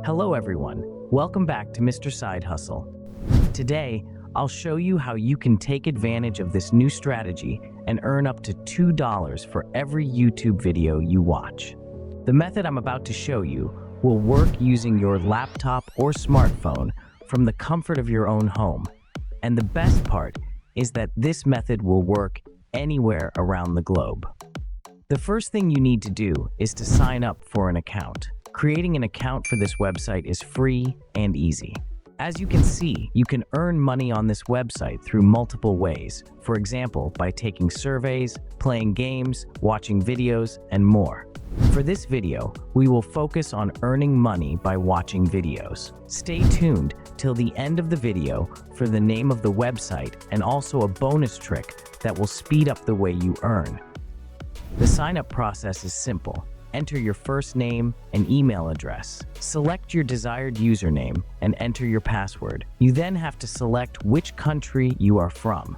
Hello everyone, welcome back to Mr. Side Hustle. Today, I'll show you how you can take advantage of this new strategy and earn up to $2 for every YouTube video you watch. The method I'm about to show you will work using your laptop or smartphone from the comfort of your own home. And the best part is that this method will work anywhere around the globe. The first thing you need to do is to sign up for an account. Creating an account for this website is free and easy. As you can see, you can earn money on this website through multiple ways. For example, by taking surveys, playing games, watching videos, and more. For this video, we will focus on earning money by watching videos. Stay tuned till the end of the video for the name of the website and also a bonus trick that will speed up the way you earn. The sign-up process is simple. Enter your first name and email address. Select your desired username and enter your password. You then have to select which country you are from.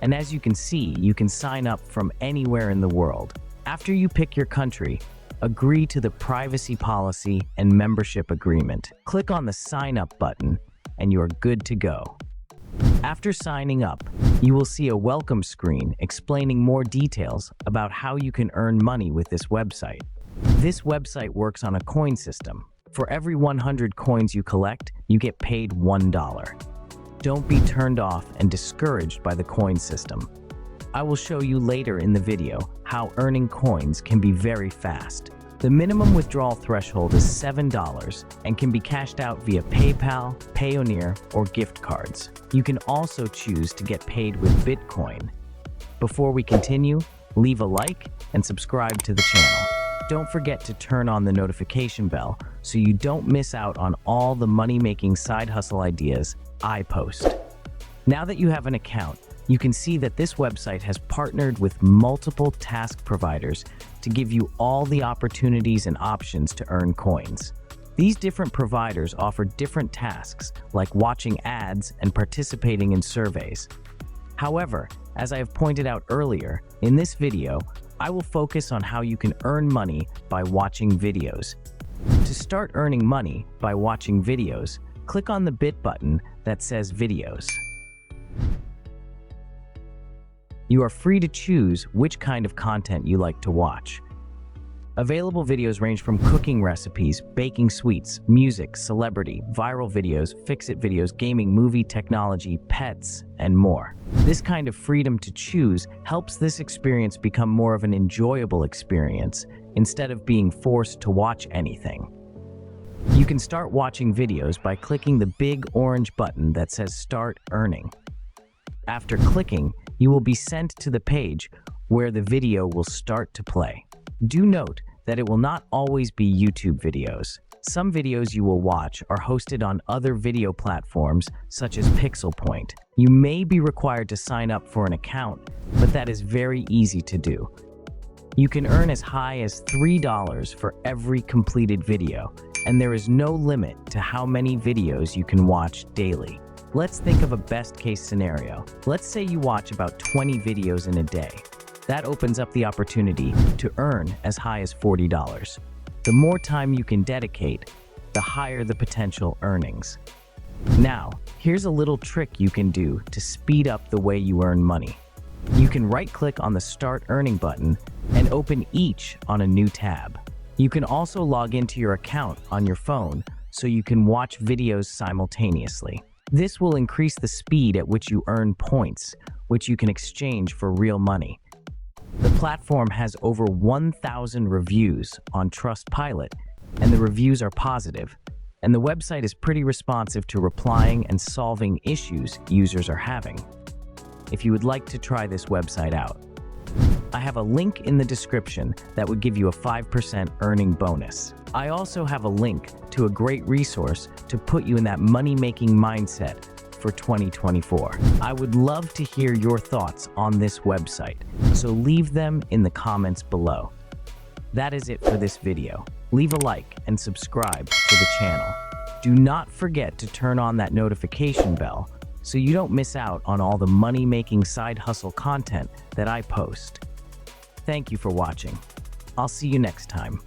And as you can see, you can sign up from anywhere in the world. After you pick your country, agree to the privacy policy and membership agreement. Click on the Sign Up button and you are good to go. After signing up, you will see a welcome screen explaining more details about how you can earn money with this website. This website works on a coin system. For every 100 coins you collect, you get paid $1. Don't be turned off and discouraged by the coin system. I will show you later in the video how earning coins can be very fast. The minimum withdrawal threshold is $7 and can be cashed out via PayPal, Payoneer, or gift cards. You can also choose to get paid with Bitcoin. Before we continue, leave a like and subscribe to the channel. Don't forget to turn on the notification bell so you don't miss out on all the money-making side hustle ideas I post. Now that you have an account, you can see that this website has partnered with multiple task providers to give you all the opportunities and options to earn coins. These different providers offer different tasks like watching ads and participating in surveys. However, as I have pointed out earlier, in this video, I will focus on how you can earn money by watching videos. To start earning money by watching videos, click on the bit button that says Videos. You are free to choose which kind of content you like to watch. Available videos range from cooking recipes, baking sweets, music, celebrity, viral videos, fix-it videos, gaming, movie, technology, pets, and more. This kind of freedom to choose helps this experience become more of an enjoyable experience instead of being forced to watch anything. You can start watching videos by clicking the big orange button that says Start Earning. After clicking, you will be sent to the page where the video will start to play. Do note that it will not always be YouTube videos. Some videos you will watch are hosted on other video platforms such as Pixel Point. You may be required to sign up for an account, but that is very easy to do. You can earn as high as $3 for every completed video, and there is no limit to how many videos you can watch daily. Let's think of a best-case scenario. Let's say you watch about 20 videos in a day. That opens up the opportunity to earn as high as $40. The more time you can dedicate, the higher the potential earnings. Now, here's a little trick you can do to speed up the way you earn money. You can right-click on the Start Earning button and open each on a new tab. You can also log into your account on your phone so you can watch videos simultaneously. This will increase the speed at which you earn points, which you can exchange for real money. The platform has over 1,000 reviews on Trustpilot, and the reviews are positive, and the website is pretty responsive to replying and solving issues users are having. If you would like to try this website out, I have a link in the description that would give you a 5% earning bonus. I also have a link to a great resource to put you in that money-making mindset for 2024. I would love to hear your thoughts on this website, so leave them in the comments below. That is it for this video. Leave a like and subscribe to the channel. Do not forget to turn on that notification bell so you don't miss out on all the money-making side hustle content that I post. Thank you for watching. I'll see you next time.